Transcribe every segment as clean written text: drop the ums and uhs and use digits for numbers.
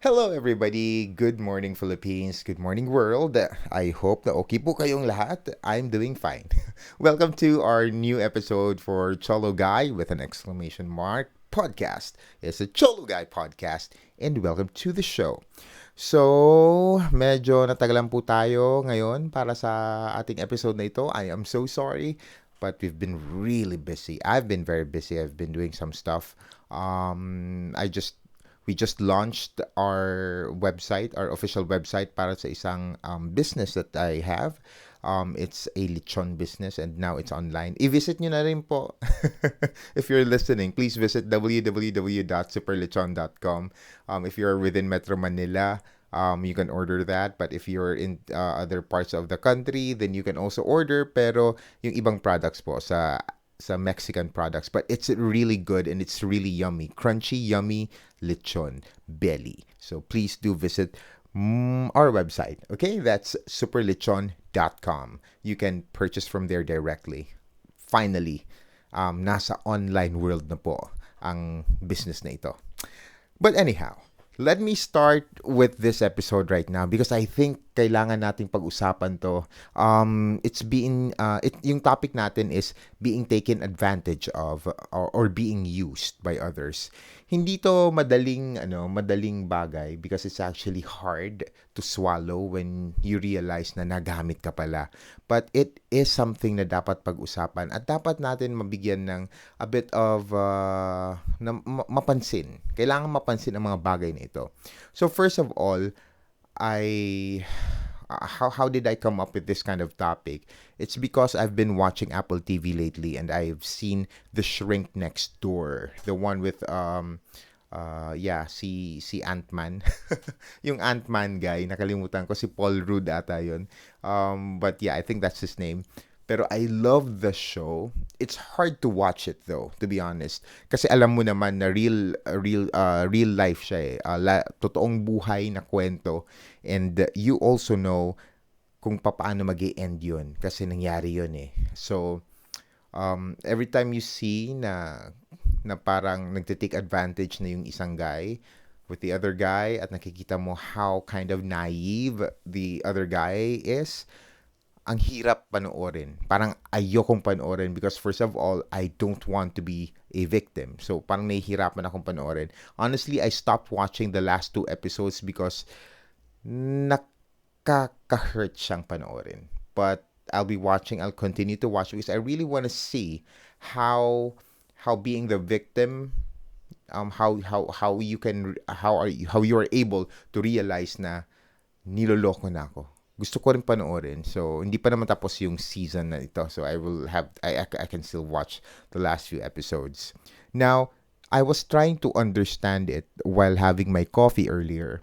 Hello everybody. Good morning Philippines. Good morning world. I hope na okay po kayong lahat. I'm doing fine. Welcome to our new episode for Cholo Guy with an exclamation mark podcast. It's a Cholo Guy podcast and welcome to the show. So, medyo natagalan po tayo ngayon para sa ating episode na ito. I am so sorry, but we've been really busy. I've been very busy. I've been doing some stuff. We just launched our website, our official website para sa isang business that I have. It's a lechon business and now it's online. I-visit nyo na rin po. If you're listening, please visit www.superlechon.com. If you're within Metro Manila, you can order that. But if you're in other parts of the country, then you can also order. Pero yung ibang products po sa Mexican products, but it's really good and it's really yummy. Crunchy, yummy lechon belly. So please do visit our website. Okay, that's superlechon.com. You can purchase from there directly. Finally, nasa online world na po ang business na ito. But anyhow, let me start with this episode right now because I think kailangan nating pag-usapan to. Yung topic natin is being taken advantage of or being used by others. Hindi to madaling bagay because it's actually hard to swallow when you realize na nagamit ka pala. But it is something na dapat pag-usapan at dapat natin mabigyan ng a bit of mapansin. Kailangan mapansin ang mga bagay na ito. So first of all, how did I come up with this kind of topic? It's because I've been watching Apple TV lately and I've seen The Shrink Next Door, the one with si Ant-Man. Yung Ant-Man guy, nakalimutan ko si Paul Rudd ata yun. But yeah, I think that's his name. Pero I love the show. It's hard to watch it though, to be honest. Kasi alam mo naman na real life siya eh. Totoong buhay na kwento. And you also know kung paano mag-e-end yun. Kasi nangyari yun eh. So, every time you see na parang nagte-take advantage na yung isang guy with the other guy at nakikita mo how kind of naive the other guy is, ang hirap panoorin. Parang ayokong panoorin because first of all, I don't want to be a victim. So parang nahihirapan akong panoorin. Honestly, I stopped watching the last 2 episodes because nakaka-hurt siyang panoorin. But I'll continue to watch because I really want to see how being the victim how you are able to realize na niloloko na ako. Gusto ko rin panoorin. So, hindi pa naman tapos yung season na ito. So, I can still watch the last few episodes. Now, I was trying to understand it while having my coffee earlier.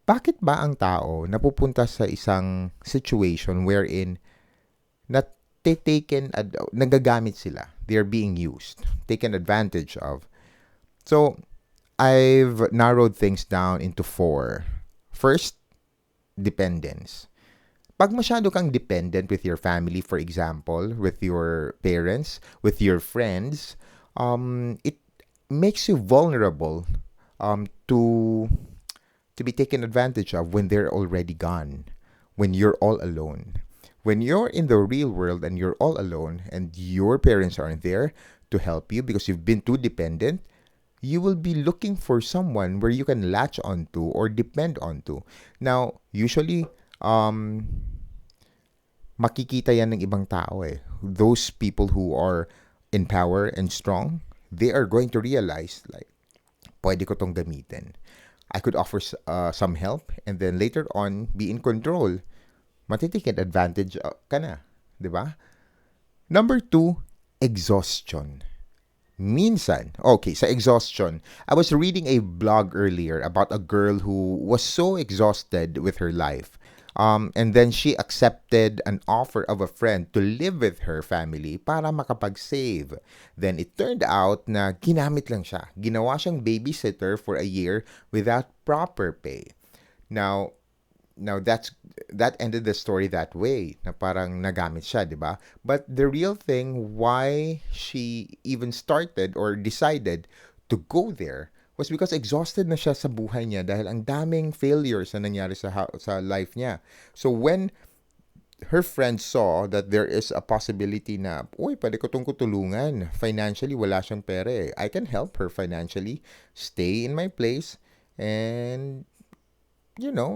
Bakit ba ang tao napupunta sa isang situation wherein nagagamit sila? They're being used, taken advantage of. So, I've narrowed things down into 4. First, dependence. Pag masyado kang dependent with your family, for example, with your parents, with your friends, it makes you vulnerable to be taken advantage of when they're already gone, when you're all alone. When you're in the real world and you're all alone and your parents aren't there to help you because you've been too dependent, you will be looking for someone where you can latch onto or depend onto. Now, usually, makikita yan ng ibang tao eh. Those people who are in power and strong, they are going to realize like, pwede ko tong gamitin. I could offer some help and then later on, be in control. Matitikin advantage ka na. Diba? Number 2, exhaustion. Minsan, okay, sa exhaustion, I was reading a blog earlier about a girl who was so exhausted with her life. And then she accepted an offer of a friend to live with her family para makapag-save. Then it turned out na ginamit lang siya. Ginawa siyang babysitter for a year without proper pay. Now that ended the story that way, na parang nagamit siya, di ba? But the real thing why she even started or decided to go there was because exhausted na siya sa buhay niya dahil ang daming failures na nangyari sa life niya. So when her friends saw that there is a possibility na, uy, pwede ko itong kutulungan. Financially, wala siyang pera eh. I can help her financially, stay in my place, and,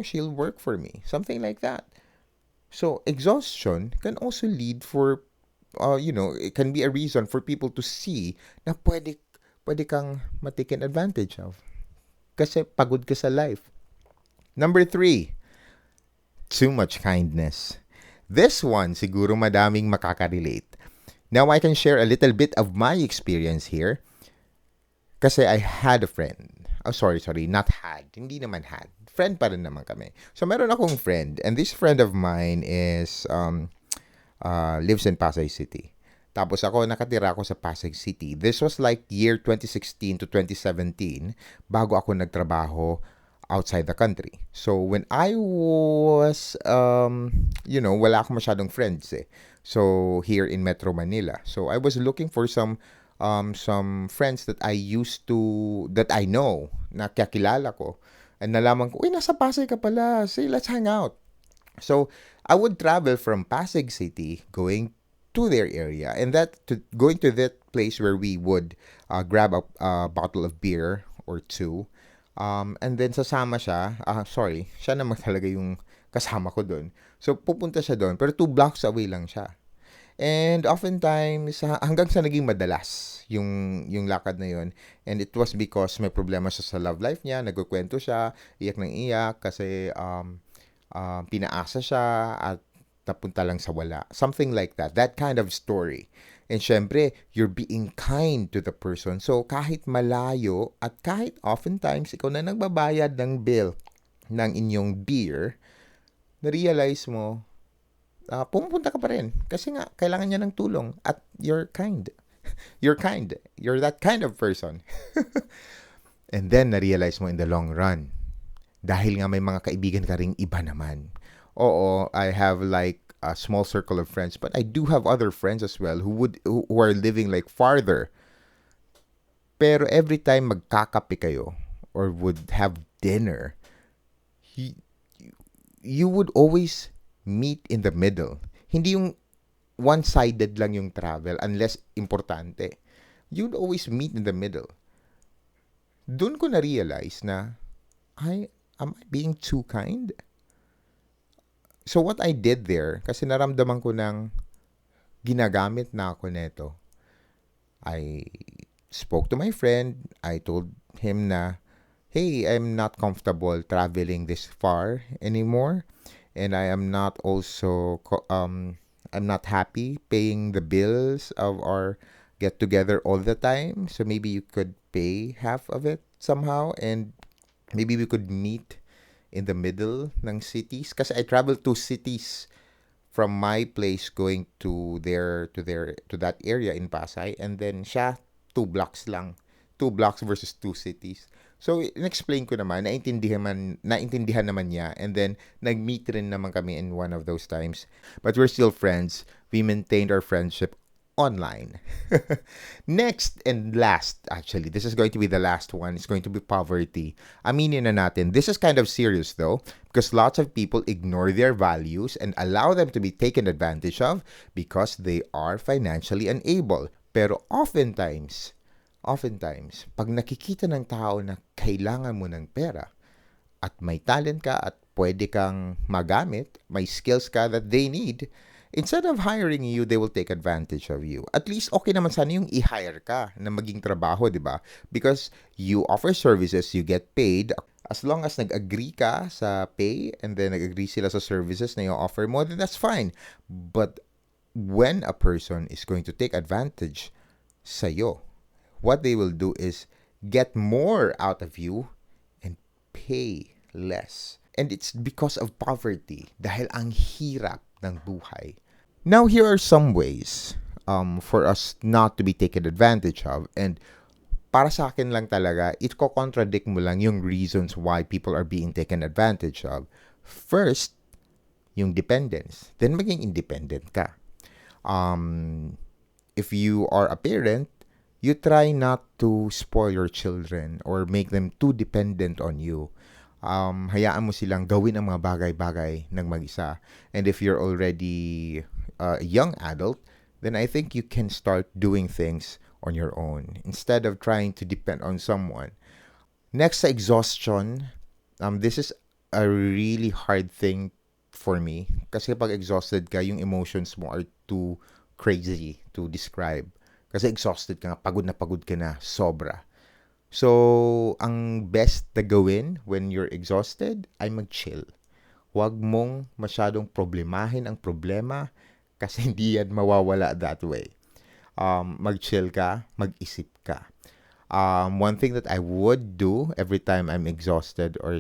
she'll work for me. Something like that. So, exhaustion can also lead for, it can be a reason for people to see na pwede kang mataken advantage of. Kasi pagod ka sa life. Number 3, too much kindness. This one, siguro madaming makaka-relate. Now, I can share a little bit of my experience here. Kasi I had a friend. Oh, sorry, not had. Hindi naman had. Friend pa rin naman kami. So, meron akong friend. And this friend of mine is, lives in Pasay City. Tapos nakatira ako sa Pasay City. This was like year 2016 to 2017 bago ako nagtrabaho outside the country. So, when I was, wala akong masyadong friends eh. So, here in Metro Manila. So, I was looking for some friends that that I know, na kakilala ko. And nalaman ko, uy, nasa Pasay ka pala. Say, let's hang out. So, I would travel from Pasay City going to their area. And going to that place where we would grab a bottle of beer or two. And then sasama siya, siya naman talaga yung kasama ko doon. So, pupunta siya doon, pero 2 blocks away lang siya. And oftentimes, hanggang sa naging madalas yung lakad na yun. And it was because may problema siya sa love life niya, nagkukwento siya, iyak ng iyak kasi pinaasa siya at napunta lang sa wala. Something like that. That kind of story. And syempre, you're being kind to the person. So, kahit malayo at kahit oftentimes ikaw na nagbabayad ng bill ng inyong beer, na-realize mo, pumupunta ka pa rin. Kasi nga, kailangan niya ng tulong. At you're kind. You're kind. You're that kind of person. And then, na-realize mo in the long run, dahil nga may mga kaibigan ka ring iba naman. Oo, I have like a small circle of friends, but I do have other friends as well who are living like farther. Pero every time magkakape kayo or would have dinner, you would always meet in the middle. Hindi yung one-sided lang yung travel unless importante. You'd always meet in the middle. Doon ko na-realize na, am I being too kind? So what I did there, kasi naramdaman ko ng ginagamit na ako neto, I spoke to my friend. I told him na, hey, I'm not comfortable traveling this far anymore. And I am not also, I'm not happy paying the bills of our get-together all the time. So maybe you could pay half of it somehow. And maybe we could meet in the middle ng cities. Kasi I traveled 2 cities from my place going to that area in Pasay. And then siya, 2 blocks lang. 2 blocks versus 2 cities. So, in-explain ko naman, naintindihan naman niya. And then, nag-meet rin naman kami in one of those times. But we're still friends. We maintained our friendship online. Next and last, actually, this is going to be the last one. It's going to be poverty. Aminin na natin. This is kind of serious though, because lots of people ignore their values and allow them to be taken advantage of because they are financially unable. Pero oftentimes, pag nakikita ng tao na kailangan mo ng pera at may talent ka at pwede kang magamit, may skills ka that they need, instead of hiring you, they will take advantage of you. At least, okay naman sana yung i-hire ka na maging trabaho, di ba? Because you offer services, you get paid. As long as nag-agree ka sa pay and then nag-agree sila sa services na i-offer mo, then that's fine. But when a person is going to take advantage sa'yo, what they will do is get more out of you and pay less. And it's because of poverty. Dahil ang hirap ng buhay. Now, here are some ways for us not to be taken advantage of. And para sa akin lang talaga, it ko-contradict mo lang yung reasons why people are being taken advantage of. First, yung dependence. Then, maging independent ka. If you are a parent, you try not to spoil your children or make them too dependent on you. Hayaan mo silang gawin ang mga bagay-bagay ng mag-isa. And if you're already a young adult, then I think you can start doing things on your own instead of trying to depend on someone. Next sa exhaustion, this is a really hard thing for me kasi pag exhausted ka, yung emotions mo are too crazy to describe. Kasi exhausted ka nga, pagod ka na, sobra. So, ang best na gawin when you're exhausted ay mag-chill. Huwag mong masyadong problemahin ang problema kasi hindi yan mawawala that way. Mag-chill ka, mag-isip ka. One thing that I would do every time I'm exhausted or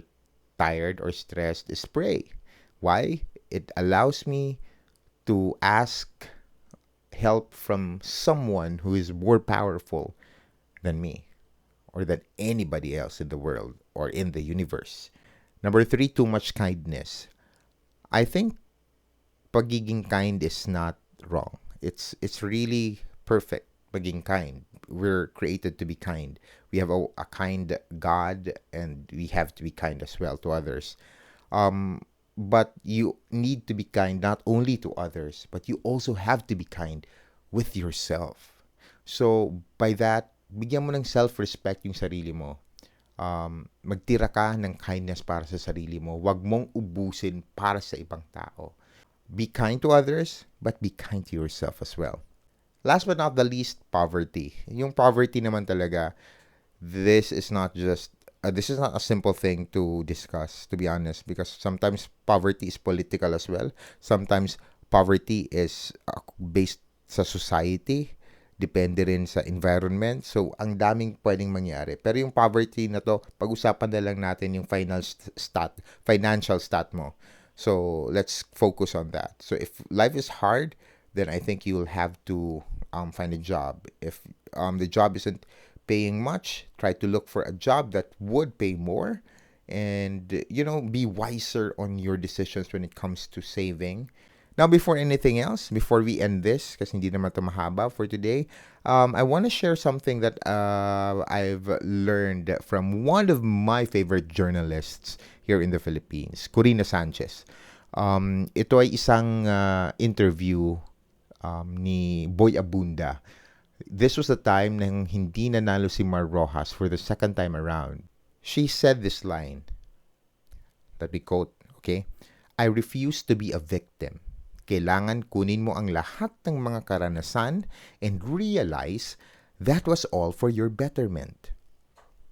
tired or stressed is pray. Why? It allows me to ask help from someone who is more powerful than me or than anybody else in the world or in the universe. Number 3, too much kindness. I think pagiging kind is not wrong. It's really perfect pagiging kind. We're created to be kind. We have a kind God and we have to be kind as well to others. But you need to be kind not only to others, but you also have to be kind with yourself. So, by that, bigyan mo ng self-respect yung sarili mo. Magtira ka ng kindness para sa sarili mo. Huwag mong ubusin para sa ibang tao. Be kind to others, but be kind to yourself as well. Last but not the least, poverty. Yung poverty naman talaga, this is not a simple thing to discuss, to be honest, because sometimes poverty is political as well. Sometimes poverty is based sa society, depende rin sa environment. So, ang daming pwedeng mangyari. Pero yung poverty na to, pag-usapan na lang natin yung financial stat mo. So, let's focus on that. So, if life is hard, then I think you'll have to find a job. If the job isn't paying much, try to look for a job that would pay more and, be wiser on your decisions when it comes to saving. Now, before anything else, before we end this, kasi hindi naman ito mahaba for today, I want to share something that I've learned from one of my favorite journalists here in the Philippines, Corina Sanchez. Ito ay isang interview ni Boy Abunda. This was the time nang hindi nanalo si Mar Rojas for the second time around. She said this line that we quote, okay? I refuse to be a victim. Kailangan kunin mo ang lahat ng mga karanasan and realize that was all for your betterment.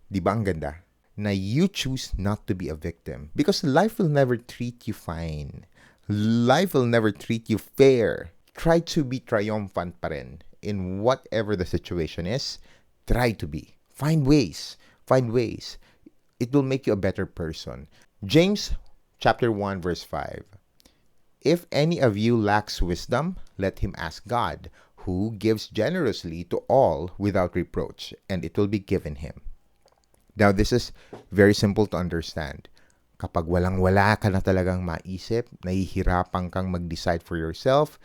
Di ba ang ganda? Na you choose not to be a victim because life will never treat you fine. Life will never treat you fair. Try to be triumphant pa rin. In whatever the situation is, try to be. Find ways. Find ways. It will make you a better person. James chapter 1 verse 5. If any of you lacks wisdom, let him ask God, who gives generously to all without reproach, and it will be given him. Now, this is very simple to understand. Kapag walang-wala ka na talagang maisip, nahihirapan kang mag-decide for yourself,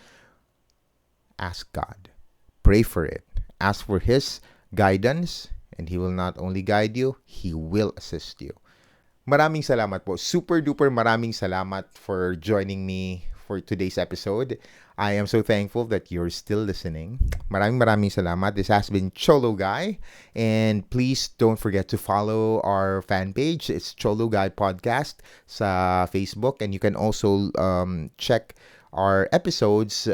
ask God. Pray for it. Ask for His guidance, and He will not only guide you, He will assist you. Maraming salamat po. Super duper maraming salamat for joining me for today's episode. I am so thankful that you're still listening. Maraming salamat. This has been Cholo Guy. And please don't forget to follow our fan page. It's Cholo Guy Podcast sa Facebook. And you can also check our episodes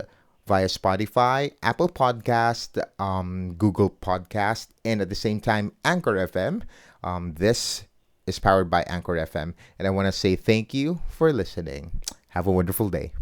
via Spotify, Apple Podcast, Google Podcast, and at the same time, Anchor FM. This is powered by Anchor FM. And I want to say thank you for listening. Have a wonderful day.